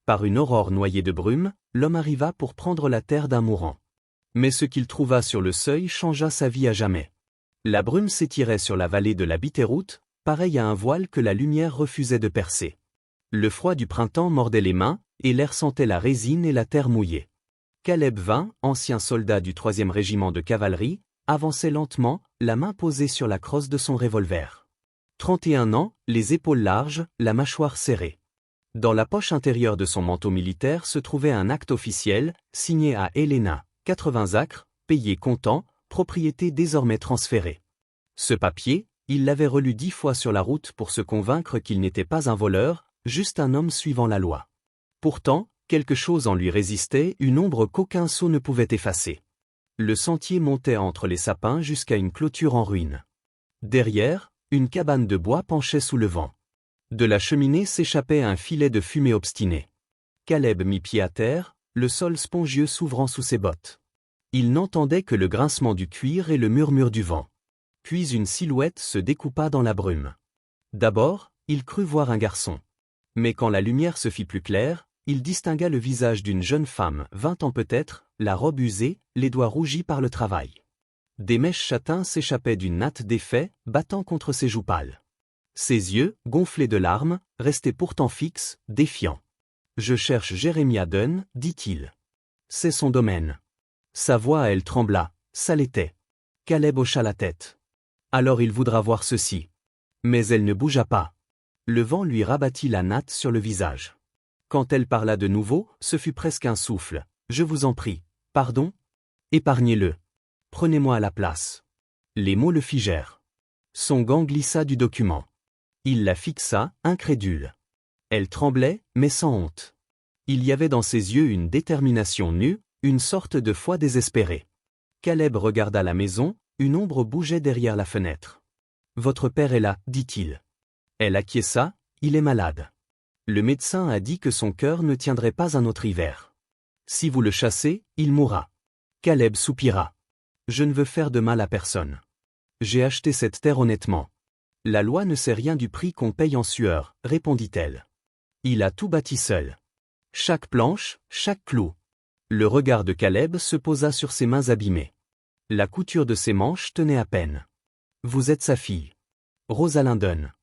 Par une aurore noyée de brume, l'homme arriva pour prendre la terre d'un mourant. Mais ce qu'il trouva sur le seuil changea sa vie à jamais. La brume s'étirait sur la vallée de la Bitterroot, pareil à un voile que la lumière refusait de percer. Le froid du printemps mordait les mains, et l'air sentait la résine et la terre mouillée. Caleb vint, ancien soldat du 3e régiment de cavalerie, avançait lentement, la main posée sur la crosse de son revolver. 31 ans, les épaules larges, la mâchoire serrée. Dans la poche intérieure de son manteau militaire se trouvait un acte officiel, signé à Helena, 80 acres, payé comptant, propriété désormais transférée. Ce papier, il l'avait relu 10 fois sur la route pour se convaincre qu'il n'était pas un voleur, juste un homme suivant la loi. Pourtant, quelque chose en lui résistait, une ombre qu'aucun sceau ne pouvait effacer. Le sentier montait entre les sapins jusqu'à une clôture en ruine. Derrière, une cabane de bois penchait sous le vent. De la cheminée s'échappait un filet de fumée obstinée. Caleb mit pied à terre, le sol spongieux s'ouvrant sous ses bottes. Il n'entendait que le grincement du cuir et le murmure du vent. Puis une silhouette se découpa dans la brume. D'abord, il crut voir un garçon. Mais quand la lumière se fit plus claire, il distingua le visage d'une jeune femme, 20 ans peut-être, la robe usée, les doigts rougis par le travail. Des mèches châtains s'échappaient d'une natte d'effet, battant contre ses joues pâles. Ses yeux, gonflés de larmes, restaient pourtant fixes, défiants. « Je cherche Jeremiah Dunn, dit-il. C'est son domaine. » Sa voix elle trembla, ça l'était. Caleb hocha la tête. « Alors il voudra voir ceci. » Mais elle ne bougea pas. Le vent lui rabattit la natte sur le visage. Quand elle parla de nouveau, ce fut presque un souffle. « Je vous en prie. Pardon ? Épargnez-le. Prenez-moi à la place. » Les mots le figèrent. Son gant glissa du document. Il la fixa, incrédule. Elle tremblait, mais sans honte. Il y avait dans ses yeux une détermination nue, une sorte de foi désespérée. Caleb regarda la maison, une ombre bougeait derrière la fenêtre. « Votre père est là, dit-il. » Elle acquiesça, « Il est malade. Le médecin a dit que son cœur ne tiendrait pas un autre hiver. Si vous le chassez, il mourra. » Caleb soupira. « Je ne veux faire de mal à personne. J'ai acheté cette terre honnêtement. La loi ne sait rien du prix qu'on paye en sueur, répondit-elle. Il a tout bâti seul. Chaque planche, chaque clou. » Le regard de Caleb se posa sur ses mains abîmées. La couture de ses manches tenait à peine. « Vous êtes sa fille. Rosalind Dunn. »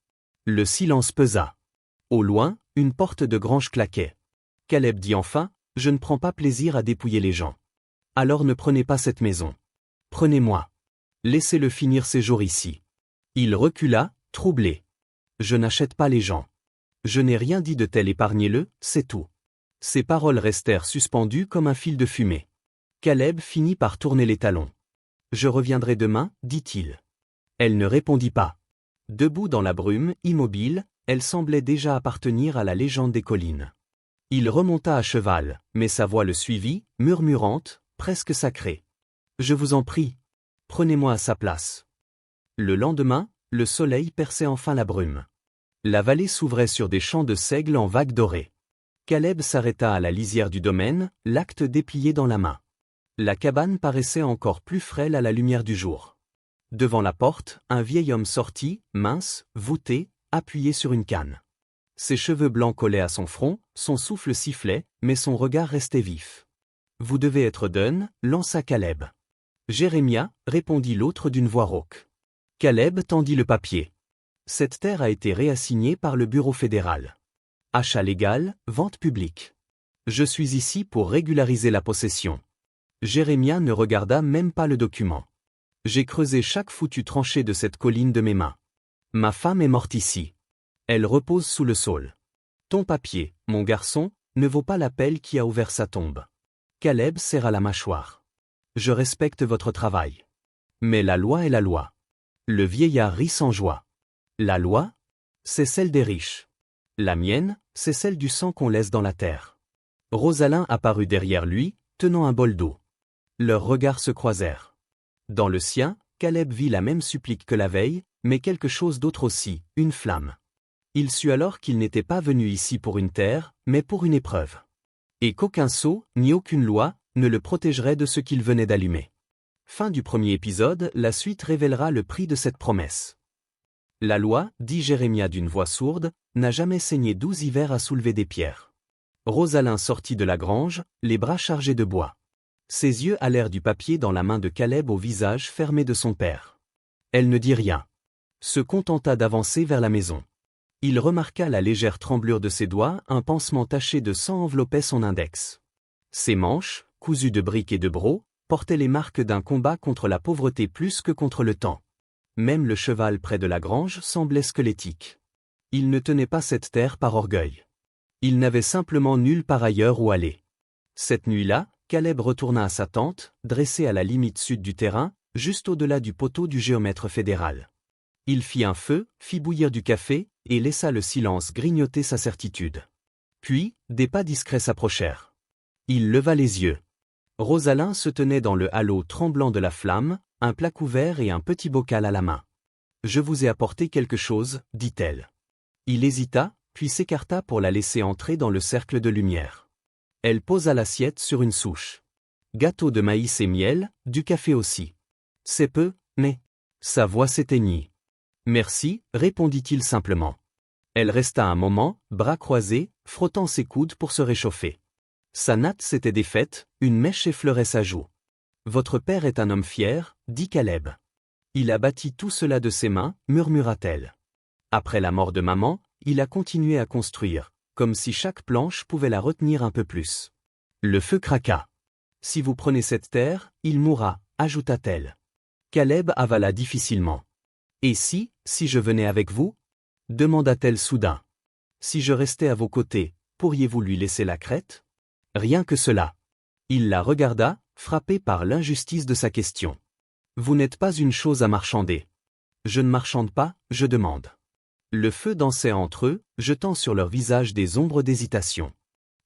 Le silence pesa. Au loin, une porte de grange claquait. Caleb dit enfin, « Je ne prends pas plaisir à dépouiller les gens. Alors ne prenez pas cette maison. Prenez-moi. Laissez-le finir ses jours ici. » Il recula, troublé. « Je n'achète pas les gens. Je n'ai rien dit de tel, épargnez-le, c'est tout. » Ses paroles restèrent suspendues comme un fil de fumée. Caleb finit par tourner les talons. « Je reviendrai demain, dit-il. » Elle ne répondit pas. Debout dans la brume, immobile, elle semblait déjà appartenir à la légende des collines. Il remonta à cheval, mais sa voix le suivit, murmurante, presque sacrée. « Je vous en prie. Prenez-moi à sa place. » Le lendemain, le soleil perçait enfin la brume. La vallée s'ouvrait sur des champs de seigle en vagues dorées. Caleb s'arrêta à la lisière du domaine, l'acte déplié dans la main. La cabane paraissait encore plus frêle à la lumière du jour. Devant la porte, un vieil homme sortit, mince, voûté, appuyé sur une canne. Ses cheveux blancs collaient à son front, son souffle sifflait, mais son regard restait vif. « Vous devez être Dunn, » lança Caleb. « Jérémia, » répondit l'autre d'une voix rauque. Caleb tendit le papier. Cette terre a été réassignée par le bureau fédéral. Achat légal, vente publique. Je suis ici pour régulariser la possession. Jérémia ne regarda même pas le document. J'ai creusé chaque foutue tranchée de cette colline de mes mains. Ma femme est morte ici. Elle repose sous le saule. Ton papier, mon garçon, ne vaut pas la pelle qui a ouvert sa tombe. Caleb serra la mâchoire. Je respecte votre travail. Mais la loi est la loi. Le vieillard rit sans joie. La loi, c'est celle des riches. La mienne, c'est celle du sang qu'on laisse dans la terre. Rosalind apparut derrière lui, tenant un bol d'eau. Leurs regards se croisèrent. Dans le sien, Caleb vit la même supplique que la veille, mais quelque chose d'autre aussi, une flamme. Il sut alors qu'il n'était pas venu ici pour une terre, mais pour une épreuve. Et qu'aucun sceau, ni aucune loi, ne le protégerait de ce qu'il venait d'allumer. Fin du premier épisode, la suite révélera le prix de cette promesse. La loi, dit Jérémia d'une voix sourde, n'a jamais saigné 12 hivers à soulever des pierres. Rosalin sortit de la grange, les bras chargés de bois. Ses yeux allèrent du papier dans la main de Caleb au visage fermé de son père. Elle ne dit rien. Se contenta d'avancer vers la maison. Il remarqua la légère tremblure de ses doigts, un pansement taché de sang enveloppait son index. Ses manches, cousues de briques et de brocs, portaient les marques d'un combat contre la pauvreté plus que contre le temps. Même le cheval près de la grange semblait squelettique. Il ne tenait pas cette terre par orgueil. Il n'avait simplement nulle part ailleurs où aller. Cette nuit-là, Caleb retourna à sa tente, dressée à la limite sud du terrain, juste au-delà du poteau du géomètre fédéral. Il fit un feu, fit bouillir du café, et laissa le silence grignoter sa certitude. Puis, des pas discrets s'approchèrent. Il leva les yeux. Rosalin se tenait dans le halo tremblant de la flamme, un plat couvert et un petit bocal à la main. « Je vous ai apporté quelque chose, dit-elle. Il hésita, puis s'écarta pour la laisser entrer dans le cercle de lumière. Elle posa l'assiette sur une souche. Gâteau de maïs et miel, du café aussi. C'est peu, mais... Sa voix s'éteignit. Merci, répondit-il simplement. Elle resta un moment, bras croisés, frottant ses coudes pour se réchauffer. Sa natte s'était défaite, une mèche effleurait sa joue. Votre père est un homme fier, dit Caleb. Il a bâti tout cela de ses mains, murmura-t-elle. Après la mort de maman, il a continué à construire, comme si chaque planche pouvait la retenir un peu plus. Le feu craqua. Si vous prenez cette terre, il mourra, ajouta-t-elle. Caleb avala difficilement. Et si je venais avec vous? Demanda-t-elle soudain. Si je restais à vos côtés, pourriez-vous lui laisser la crête? Rien que cela. Il la regarda, frappé par l'injustice de sa question. Vous n'êtes pas une chose à marchander. Je ne marchande pas, je demande. Le feu dansait entre eux, jetant sur leur visage des ombres d'hésitation.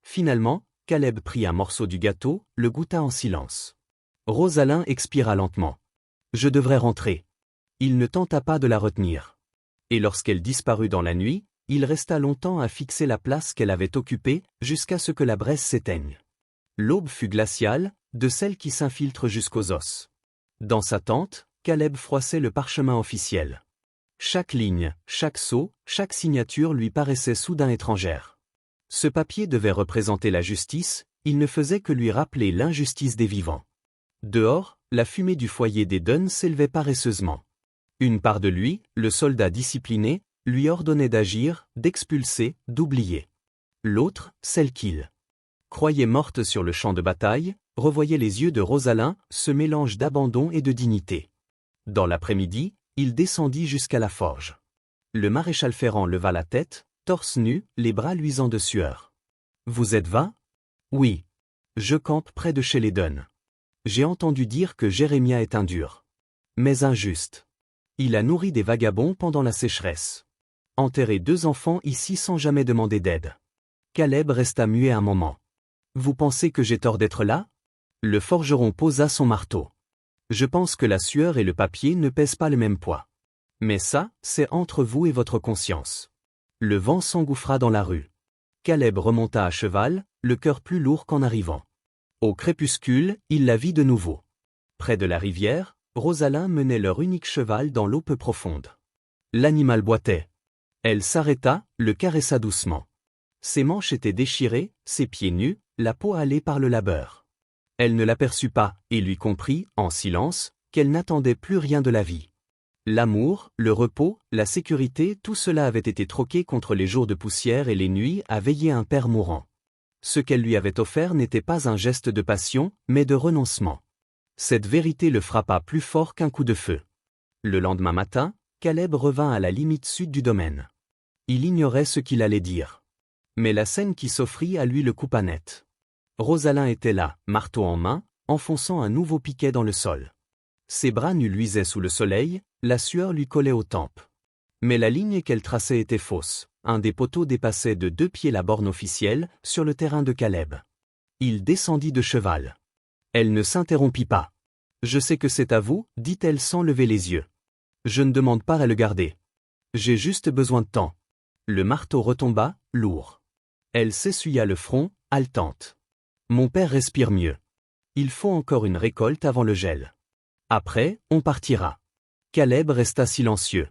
Finalement, Caleb prit un morceau du gâteau, le goûta en silence. Rosalin expira lentement. Je devrais rentrer. Il ne tenta pas de la retenir. Et lorsqu'elle disparut dans la nuit, il resta longtemps à fixer la place qu'elle avait occupée, jusqu'à ce que la braise s'éteigne. L'aube fut glaciale, de celle qui s'infiltre jusqu'aux os. Dans sa tente, Caleb froissait le parchemin officiel. Chaque ligne, chaque sceau, chaque signature lui paraissait soudain étrangère. Ce papier devait représenter la justice, il ne faisait que lui rappeler l'injustice des vivants. Dehors, la fumée du foyer des Dunn s'élevait paresseusement. Une part de lui, le soldat discipliné, lui ordonnait d'agir, d'expulser, d'oublier. L'autre, celle qu'il croyait morte sur le champ de bataille, revoyait les yeux de Rosalin, ce mélange d'abandon et de dignité. Dans l'après-midi, il descendit jusqu'à la forge. Le maréchal Ferrand leva la tête, torse nu, les bras luisants de sueur. « Vous êtes vain ? » ?»« Oui. Je campe près de chez les Dunn. J'ai entendu dire que Jérémia est un dur. Mais injuste. Il a nourri des vagabonds pendant la sécheresse. Enterré 2 enfants ici sans jamais demander d'aide. » Caleb resta muet un moment. « Vous pensez que j'ai tort d'être là ?» Le forgeron posa son marteau. « Je pense que la sueur et le papier ne pèsent pas le même poids. Mais ça, c'est entre vous et votre conscience. » Le vent s'engouffra dans la rue. Caleb remonta à cheval, le cœur plus lourd qu'en arrivant. Au crépuscule, il la vit de nouveau. Près de la rivière, Rosalin menait leur unique cheval dans l'eau peu profonde. L'animal boitait. Elle s'arrêta, le caressa doucement. Ses manches étaient déchirées, ses pieds nus, la peau hâlée par le labeur. Elle ne l'aperçut pas, et lui comprit, en silence, qu'elle n'attendait plus rien de la vie. L'amour, le repos, la sécurité, tout cela avait été troqué contre les jours de poussière et les nuits à veiller un père mourant. Ce qu'elle lui avait offert n'était pas un geste de passion, mais de renoncement. Cette vérité le frappa plus fort qu'un coup de feu. Le lendemain matin, Caleb revint à la limite sud du domaine. Il ignorait ce qu'il allait dire. Mais la scène qui s'offrit à lui le coupa net. Rosalin était là, marteau en main, enfonçant un nouveau piquet dans le sol. Ses bras nus luisaient sous le soleil, la sueur lui collait aux tempes. Mais la ligne qu'elle traçait était fausse. Un des poteaux dépassait de 2 pieds la borne officielle, sur le terrain de Caleb. Il descendit de cheval. Elle ne s'interrompit pas. « Je sais que c'est à vous, dit-elle sans lever les yeux. Je ne demande pas à le garder. J'ai juste besoin de temps. » Le marteau retomba, lourd. Elle s'essuya le front, haletante. « Mon père respire mieux. Il faut encore une récolte avant le gel. Après, on partira. » Caleb resta silencieux.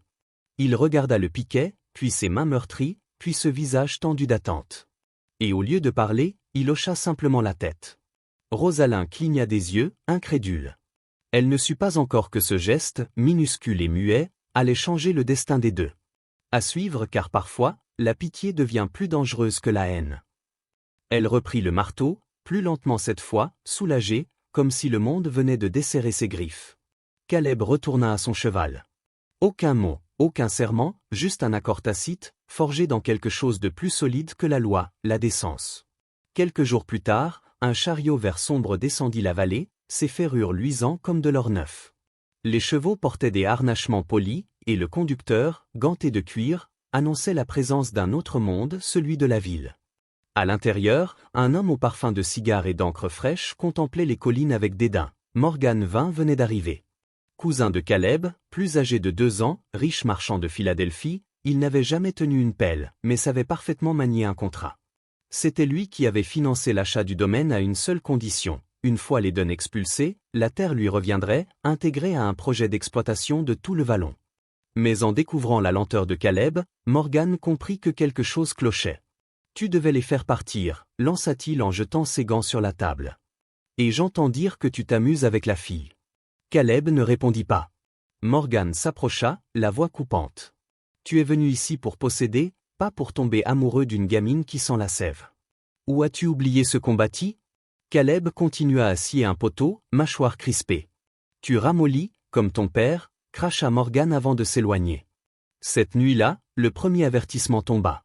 Il regarda le piquet, puis ses mains meurtries, puis ce visage tendu d'attente. Et au lieu de parler, il hocha simplement la tête. Rosalin cligna des yeux, incrédule. Elle ne sut pas encore que ce geste, minuscule et muet, allait changer le destin des deux. À suivre car parfois, la pitié devient plus dangereuse que la haine. Elle reprit le marteau, plus lentement cette fois, soulagée, comme si le monde venait de desserrer ses griffes. Caleb retourna à son cheval. Aucun mot, aucun serment, juste un accord tacite, forgé dans quelque chose de plus solide que la loi, la décence. Quelques jours plus tard, un chariot vert sombre descendit la vallée, ses ferrures luisant comme de l'or neuf. Les chevaux portaient des harnachements polis, et le conducteur, ganté de cuir, annonçait la présence d'un autre monde, celui de la ville. À l'intérieur, un homme au parfum de cigare et d'encre fraîche contemplait les collines avec dédain. Morgan Vin venait d'arriver. Cousin de Caleb, plus âgé de 2 ans, riche marchand de Philadelphie, il n'avait jamais tenu une pelle, mais savait parfaitement manier un contrat. C'était lui qui avait financé l'achat du domaine à une seule condition. Une fois les donnes expulsées, la terre lui reviendrait, intégrée à un projet d'exploitation de tout le vallon. Mais en découvrant la lenteur de Caleb, Morgan comprit que quelque chose clochait. « Tu devais les faire partir », lança-t-il en jetant ses gants sur la table. « Et j'entends dire que tu t'amuses avec la fille. » Caleb ne répondit pas. Morgan s'approcha, la voix coupante. « Tu es venu ici pour posséder, pas pour tomber amoureux d'une gamine qui sent la sève. Ou as-tu oublié ce combattit ?» Caleb continua à scier un poteau, mâchoire crispée. « Tu ramollis, comme ton père », cracha Morgan avant de s'éloigner. Cette nuit-là, le premier avertissement tomba.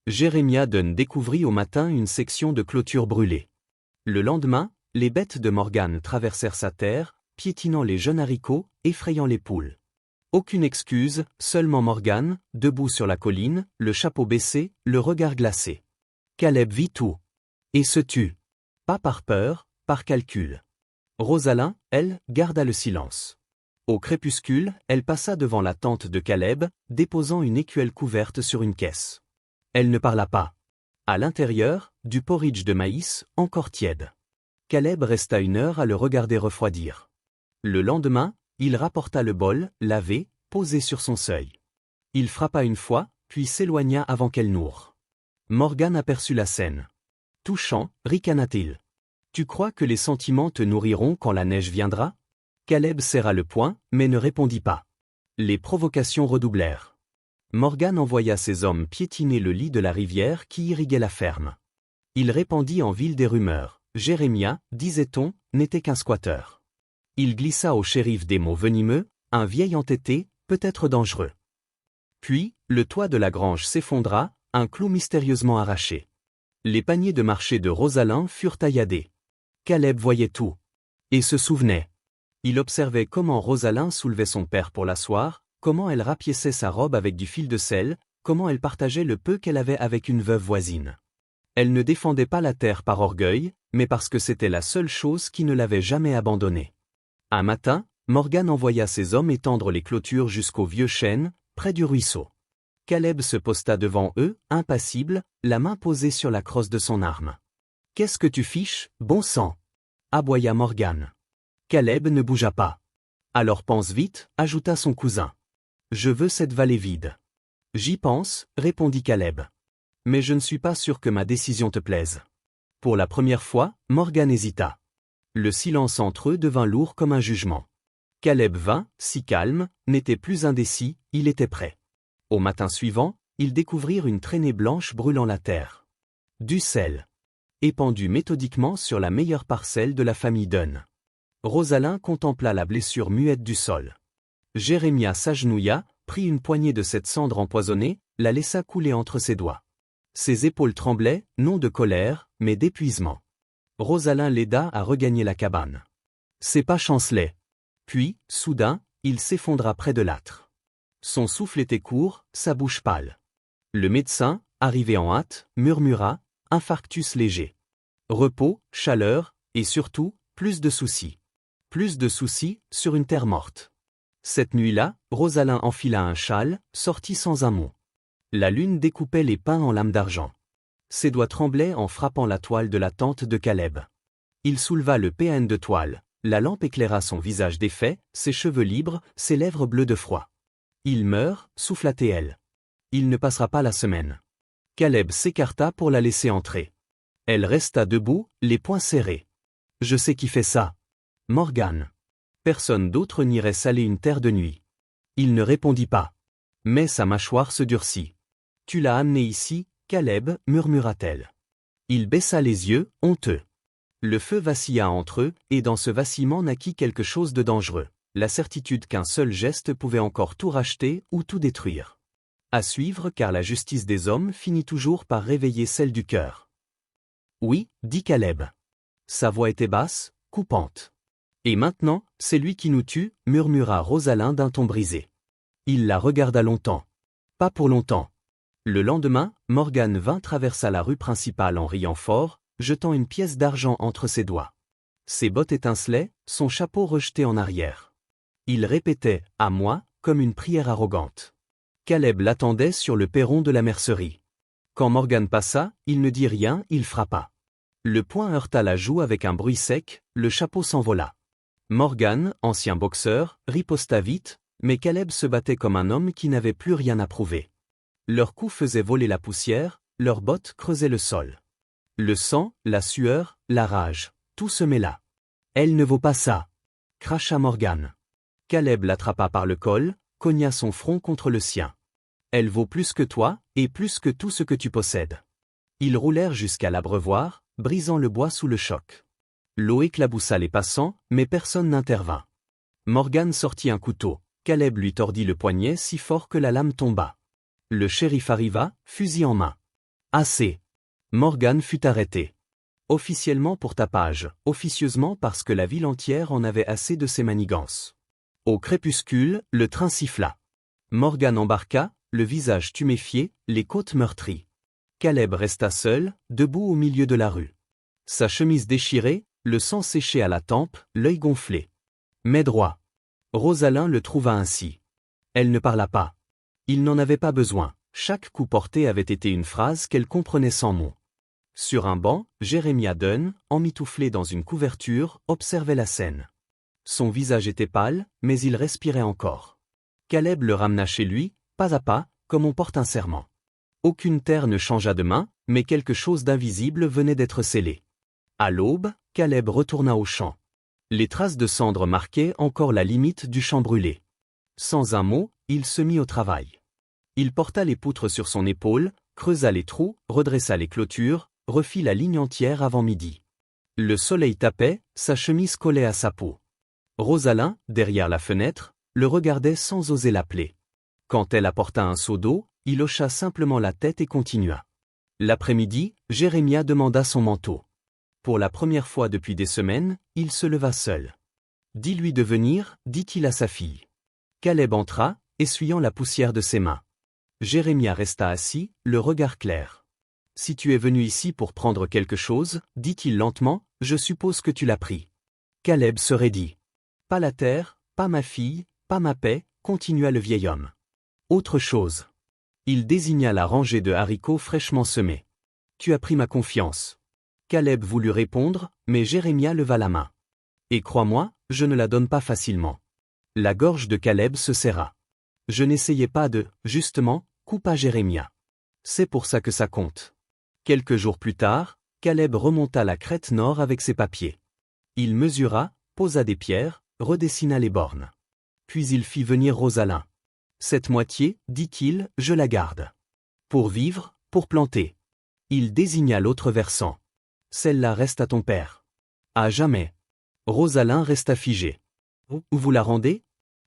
Jérémia Dunn découvrit au matin une section de clôture brûlée. Le lendemain, les bêtes de Morgan traversèrent sa terre, piétinant les jeunes haricots, effrayant les poules. Aucune excuse, seulement Morgan, debout sur la colline, le chapeau baissé, le regard glacé. Caleb vit tout. Et se tut. Pas par peur, par calcul. Rosalin, elle, garda le silence. Au crépuscule, elle passa devant la tente de Caleb, déposant une écuelle couverte sur une caisse. Elle ne parla pas. À l'intérieur, du porridge de maïs, encore tiède. Caleb resta 1 heure à le regarder refroidir. Le lendemain, il rapporta le bol, lavé, posé sur son seuil. Il frappa 1 fois, puis s'éloigna avant qu'elle nourre. Morgan aperçut la scène. Touchant, ricana-t-il. Tu crois que les sentiments te nourriront quand la neige viendra ? Caleb serra le poing, mais ne répondit pas. Les provocations redoublèrent. Morgan envoya ses hommes piétiner le lit de la rivière qui irriguait la ferme. Il répandit en ville des rumeurs. Jérémia, disait-on, n'était qu'un squatteur. Il glissa au shérif des mots venimeux, un vieil entêté, peut-être dangereux. Puis, le toit de la grange s'effondra, un clou mystérieusement arraché. Les paniers de marché de Rosalin furent tailladés. Caleb voyait tout. Et se souvenait. Il observait comment Rosalin soulevait son père pour l'asseoir, comment elle rapiéçait sa robe avec du fil de sel, comment elle partageait le peu qu'elle avait avec une veuve voisine. Elle ne défendait pas la terre par orgueil, mais parce que c'était la seule chose qui ne l'avait jamais abandonnée. Un matin, Morgan envoya ses hommes étendre les clôtures jusqu'au vieux chêne, près du ruisseau. Caleb se posta devant eux, impassible, la main posée sur la crosse de son arme. « Qu'est-ce que tu fiches, bon sang » aboya Morgan. Caleb ne bougea pas. « Alors pense vite » ajouta son cousin. « Je veux cette vallée vide. »« J'y pense » répondit Caleb. « Mais je ne suis pas sûr que ma décision te plaise. » Pour la première fois, Morgan hésita. Le silence entre eux devint lourd comme un jugement. Caleb vint, si calme, n'était plus indécis, il était prêt. Au matin suivant, ils découvrirent une traînée blanche brûlant la terre. Du sel. Épandu méthodiquement sur la meilleure parcelle de la famille Dunn. Rosalin contempla la blessure muette du sol. Jérémia s'agenouilla, prit une poignée de cette cendre empoisonnée, la laissa couler entre ses doigts. Ses épaules tremblaient, non de colère, mais d'épuisement. Rosalin l'aida à regagner la cabane. C'est pas chancelet. Puis, soudain, il s'effondra près de l'âtre. Son souffle était court, sa bouche pâle. Le médecin, arrivé en hâte, murmura « infarctus léger ». Repos, chaleur, et surtout, plus de soucis. Plus de soucis, sur une terre morte. Cette nuit-là, Rosalin enfila un châle, sortit sans un mot. La lune découpait les pins en lames d'argent. Ses doigts tremblaient en frappant la toile de la tente de Caleb. Il souleva le PN de toile. La lampe éclaira son visage défait, ses cheveux libres, ses lèvres bleues de froid. Il meurt, souffla-t-elle. Il ne passera pas la semaine. Caleb s'écarta pour la laisser entrer. Elle resta debout, les poings serrés. Je sais qui fait ça. Morgan. Personne d'autre n'irait saler une terre de nuit. Il ne répondit pas. Mais sa mâchoire se durcit. Tu l'as amené ici, Caleb, murmura-t-elle. Il baissa les yeux, honteux. Le feu vacilla entre eux, et dans ce vacillement naquit quelque chose de dangereux, la certitude qu'un seul geste pouvait encore tout racheter ou tout détruire. À suivre car la justice des hommes finit toujours par réveiller celle du cœur. Oui, dit Caleb. Sa voix était basse, coupante. Et maintenant, c'est lui qui nous tue, murmura Rosalind d'un ton brisé. Il la regarda longtemps. Pas pour longtemps. Le lendemain, Morgan traversa la rue principale en riant fort, jetant une pièce d'argent entre ses doigts. Ses bottes étincelaient, son chapeau rejeté en arrière. Il répétait « à moi » comme une prière arrogante. Caleb l'attendait sur le perron de la mercerie. Quand Morgan passa, il ne dit rien, il frappa. Le poing heurta la joue avec un bruit sec, le chapeau s'envola. Morgan, ancien boxeur, riposta vite, mais Caleb se battait comme un homme qui n'avait plus rien à prouver. Leurs coups faisaient voler la poussière, leurs bottes creusaient le sol. Le sang, la sueur, la rage, tout se mêla. Elle ne vaut pas ça, cracha Morgan. Caleb l'attrapa par le col, cogna son front contre le sien. Elle vaut plus que toi, et plus que tout ce que tu possèdes. Ils roulèrent jusqu'à l'abreuvoir, brisant le bois sous le choc. L'eau éclaboussa les passants, mais personne n'intervint. Morgan sortit un couteau. Caleb lui tordit le poignet si fort que la lame tomba. Le shérif arriva, fusil en main. Assez. Morgan fut arrêté. Officiellement pour tapage, officieusement parce que la ville entière en avait assez de ses manigances. Au crépuscule, le train siffla. Morgan embarqua, le visage tuméfié, les côtes meurtries. Caleb resta seul, debout au milieu de la rue. Sa chemise déchirée, le sang séché à la tempe, l'œil gonflé. Mais droit. Rosalind le trouva ainsi. Elle ne parla pas. Il n'en avait pas besoin, chaque coup porté avait été une phrase qu'elle comprenait sans mots. Sur un banc, Jeremiah Dunn, emmitouflé dans une couverture, observait la scène. Son visage était pâle, mais il respirait encore. Caleb le ramena chez lui, pas à pas, comme on porte un serment. Aucune terre ne changea de main, mais quelque chose d'invisible venait d'être scellé. À l'aube, Caleb retourna au champ. Les traces de cendres marquaient encore la limite du champ brûlé. Sans un mot, il se mit au travail. Il porta les poutres sur son épaule, creusa les trous, redressa les clôtures, refit la ligne entière avant midi. Le soleil tapait, sa chemise collait à sa peau. Rosalind, derrière la fenêtre, le regardait sans oser l'appeler. Quand elle apporta un seau d'eau, il hocha simplement la tête et continua. L'après-midi, Jeremiah demanda son manteau. Pour la première fois depuis des semaines, il se leva seul. « Dis-lui de venir » dit-il à sa fille. Caleb entra, essuyant la poussière de ses mains. Jeremiah resta assis, le regard clair. « Si tu es venu ici pour prendre quelque chose, dit-il lentement, je suppose que tu l'as pris. » Caleb se raidit. « Pas la terre, pas ma fille, pas ma paix, continua le vieil homme. Autre chose. Il désigna la rangée de haricots fraîchement semés. « Tu as pris ma confiance. » Caleb voulut répondre, mais Jeremiah leva la main. « Et crois-moi, je ne la donne pas facilement. » La gorge de Caleb se serra. « Je n'essayais pas de, justement, » coupa Jeremiah. « C'est pour ça que ça compte. » Quelques jours plus tard, Caleb remonta la crête nord avec ses papiers. Il mesura, posa des pierres, redessina les bornes. Puis il fit venir Rosalind. « Cette moitié, dit-il, je la garde. Pour vivre, pour planter. » Il désigna l'autre versant. « Celle-là reste à ton père. » « À jamais. » Rosalind resta figée. « Où vous la rendez ? » ?»«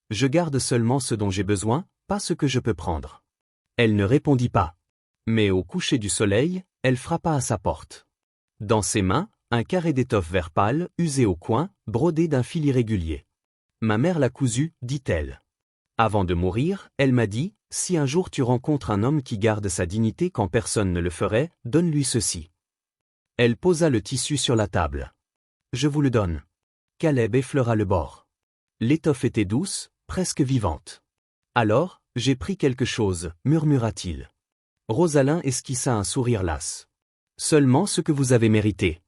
Je garde seulement ce dont j'ai besoin, pas ce que je peux prendre. » Elle ne répondit pas. Mais au coucher du soleil, elle frappa à sa porte. Dans ses mains, un carré d'étoffe vert pâle, usé au coin, brodé d'un fil irrégulier. « Ma mère l'a cousu, dit-elle. Avant de mourir, elle m'a dit, si un jour tu rencontres un homme qui garde sa dignité quand personne ne le ferait, donne-lui ceci. » Elle posa le tissu sur la table. « Je vous le donne. » Caleb effleura le bord. L'étoffe était douce, presque vivante. « Alors, j'ai pris quelque chose, murmura-t-il. Rosalind esquissa un sourire las. « Seulement ce que vous avez mérité. »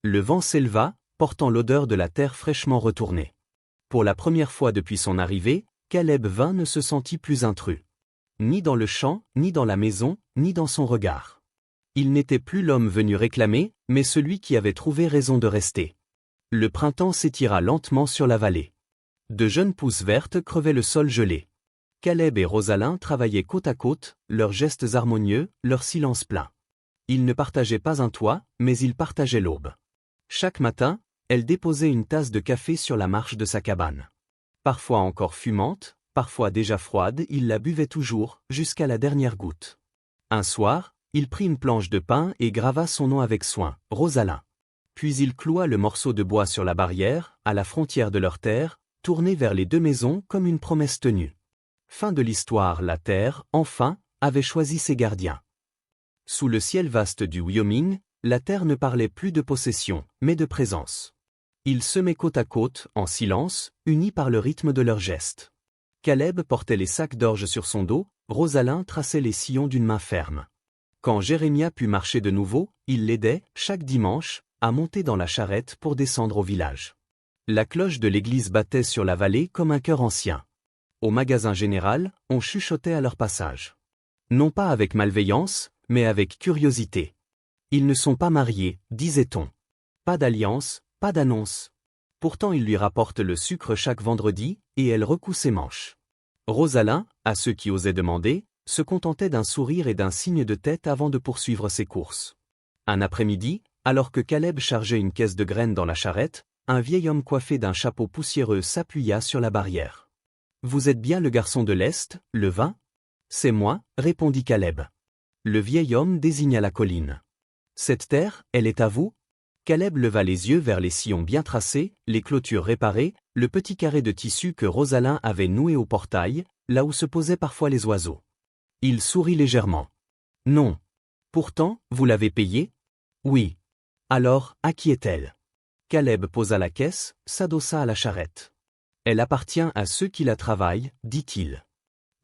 Le vent s'éleva, portant l'odeur de la terre fraîchement retournée. Pour la première fois depuis son arrivée, Caleb ne se sentit plus intrus. Ni dans le champ, ni dans la maison, ni dans son regard. Il n'était plus l'homme venu réclamer, mais celui qui avait trouvé raison de rester. Le printemps s'étira lentement sur la vallée. De jeunes pousses vertes crevaient le sol gelé. Caleb et Rosalin travaillaient côte à côte, leurs gestes harmonieux, leur silence plein. Ils ne partageaient pas un toit, mais ils partageaient l'aube. Chaque matin, elle déposait une tasse de café sur la marche de sa cabane. Parfois encore fumante, parfois déjà froide, il la buvait toujours, jusqu'à la dernière goutte. Un soir, il prit une planche de pin et grava son nom avec soin, Rosalin. Puis il cloua le morceau de bois sur la barrière, à la frontière de leur terre, tournée vers les deux maisons comme une promesse tenue. Fin de l'histoire, la terre, enfin, avait choisi ses gardiens. Sous le ciel vaste du Wyoming, la terre ne parlait plus de possession, mais de présence. Ils semaient côte à côte, en silence, unis par le rythme de leurs gestes. Caleb portait les sacs d'orge sur son dos, Rosalin traçait les sillons d'une main ferme. Quand Jérémia put marcher de nouveau, il l'aidait, chaque dimanche, à monter dans la charrette pour descendre au village. La cloche de l'église battait sur la vallée comme un chœur ancien. Au magasin général, on chuchotait à leur passage. Non pas avec malveillance, mais avec curiosité. Ils ne sont pas mariés, disait-on. Pas d'alliance, pas d'annonce. Pourtant il lui rapporte le sucre chaque vendredi, et elle recoue ses manches. Rosalin, à ceux qui osaient demander, se contentait d'un sourire et d'un signe de tête avant de poursuivre ses courses. Un après-midi, alors que Caleb chargeait une caisse de graines dans la charrette, un vieil homme coiffé d'un chapeau poussiéreux s'appuya sur la barrière. « Vous êtes bien le garçon de l'Est, le vin ?»« C'est moi, » répondit Caleb. Le vieil homme désigna la colline. « Cette terre, elle est à vous ?» Caleb leva les yeux vers les sillons bien tracés, les clôtures réparées, le petit carré de tissu que Rosalin avait noué au portail, là où se posaient parfois les oiseaux. Il sourit légèrement. « Non. Pourtant, vous l'avez payée ? » ?»« Oui. »« Alors, à qui est-elle ?» Caleb posa la caisse, s'adossa à la charrette. « Elle appartient à ceux qui la travaillent, dit-il.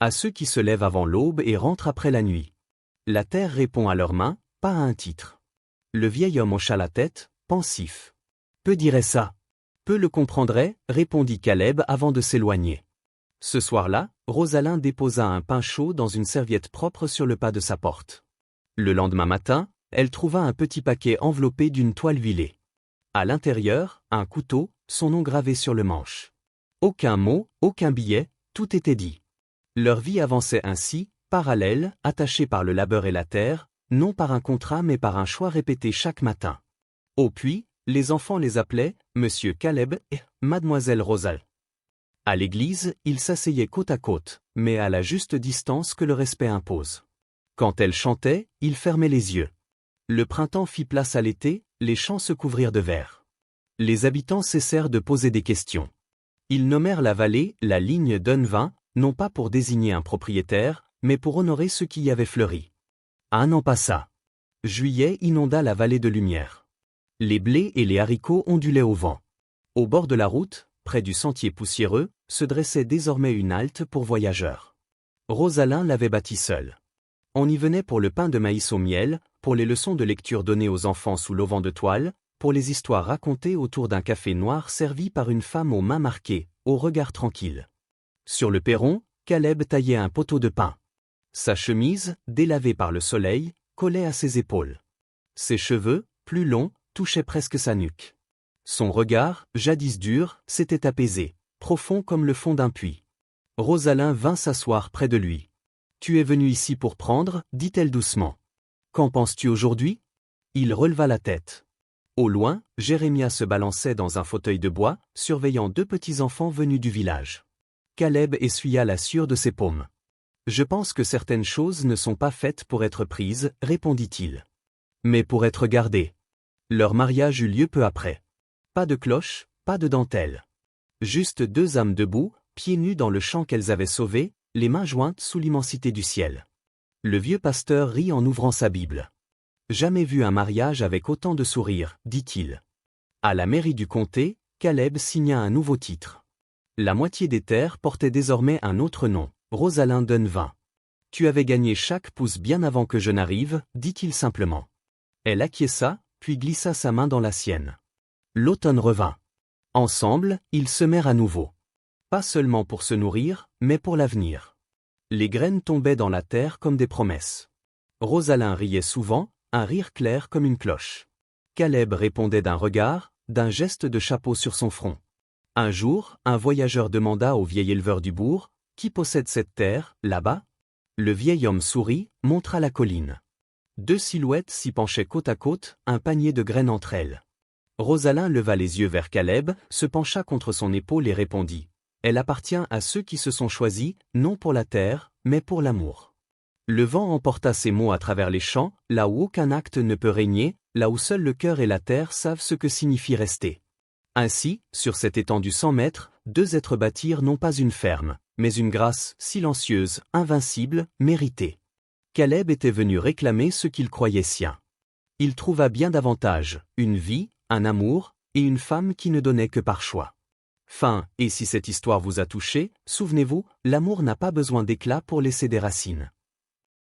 À ceux qui se lèvent avant l'aube et rentrent après la nuit. La terre répond à leurs mains, pas à un titre. » Le vieil homme hocha la tête, pensif. « Peu dirait ça. Peu le comprendrait, » répondit Caleb avant de s'éloigner. Ce soir-là, Rosalin déposa un pain chaud dans une serviette propre sur le pas de sa porte. Le lendemain matin, elle trouva un petit paquet enveloppé d'une toile huilée. À l'intérieur, un couteau, son nom gravé sur le manche. Aucun mot, aucun billet, tout était dit. Leur vie avançait ainsi, parallèle, attachée par le labeur et la terre, non par un contrat mais par un choix répété chaque matin. Au puits, les enfants les appelaient « Monsieur Caleb » et « Mademoiselle Rosal ». À l'église, ils s'asseyaient côte à côte, mais à la juste distance que le respect impose. Quand elle chantait, ils fermaient les yeux. Le printemps fit place à l'été, les champs se couvrirent de vert. Les habitants cessèrent de poser des questions. Ils nommèrent la vallée la ligne Dunvin, non pas pour désigner un propriétaire, mais pour honorer ceux qui y avaient fleuri. Un an passa. Juillet inonda la vallée de lumière. Les blés et les haricots ondulaient au vent. Au bord de la route, près du sentier poussiéreux, se dressait désormais une halte pour voyageurs. Rosalin l'avait bâtie seule. On y venait pour le pain de maïs au miel, pour les leçons de lecture données aux enfants sous l'auvent de toile, pour les histoires racontées autour d'un café noir servi par une femme aux mains marquées, au regard tranquille. Sur le perron, Caleb taillait un poteau de pain. Sa chemise, délavée par le soleil, collait à ses épaules. Ses cheveux, plus longs, touchaient presque sa nuque. Son regard, jadis dur, s'était apaisé, profond comme le fond d'un puits. Rosalin vint s'asseoir près de lui. « Tu es venu ici pour prendre » dit-elle doucement. « Qu'en penses-tu aujourd'hui » Il releva la tête. Au loin, Jérémia se balançait dans un fauteuil de bois, surveillant deux petits enfants venus du village. Caleb essuya la sueur de ses paumes. « Je pense que certaines choses ne sont pas faites pour être prises, » répondit-il. « Mais pour être gardées. » Leur mariage eut lieu peu après. Pas de cloche, pas de dentelle. Juste deux âmes debout, pieds nus dans le champ qu'elles avaient sauvé, les mains jointes sous l'immensité du ciel. Le vieux pasteur rit en ouvrant sa Bible. « Jamais vu un mariage avec autant de sourires, » dit-il. À la mairie du comté, Caleb signa un nouveau titre. La moitié des terres portait désormais un autre nom, Rosalin Dunvin. « Tu avais gagné chaque pouce bien avant que je n'arrive, » dit-il simplement. Elle acquiesça, puis glissa sa main dans la sienne. L'automne revint. Ensemble, ils semèrent à nouveau. Pas seulement pour se nourrir, mais pour l'avenir. Les graines tombaient dans la terre comme des promesses. Rosalin riait souvent, un rire clair comme une cloche. Caleb répondait d'un regard, d'un geste de chapeau sur son front. Un jour, un voyageur demanda au vieil éleveur du bourg, « Qui possède cette terre, là-bas » Le vieil homme sourit, montra la colline. 2 silhouettes s'y penchaient côte à côte, un panier de graines entre elles. Rosalin leva les yeux vers Caleb, se pencha contre son épaule et répondit, « Elle appartient à ceux qui se sont choisis, non pour la terre, mais pour l'amour. » Le vent emporta ces mots à travers les champs, là où aucun acte ne peut régner, là où seul le cœur et la terre savent ce que signifie rester. Ainsi, sur cette étendue 100 mètres, 2 êtres bâtirent non pas une ferme, mais une grâce silencieuse, invincible, méritée. Caleb était venu réclamer ce qu'il croyait sien. Il trouva bien davantage, une vie, un amour, et une femme qui ne donnait que par choix. Fin, et si cette histoire vous a touché, souvenez-vous, l'amour n'a pas besoin d'éclat pour laisser des racines.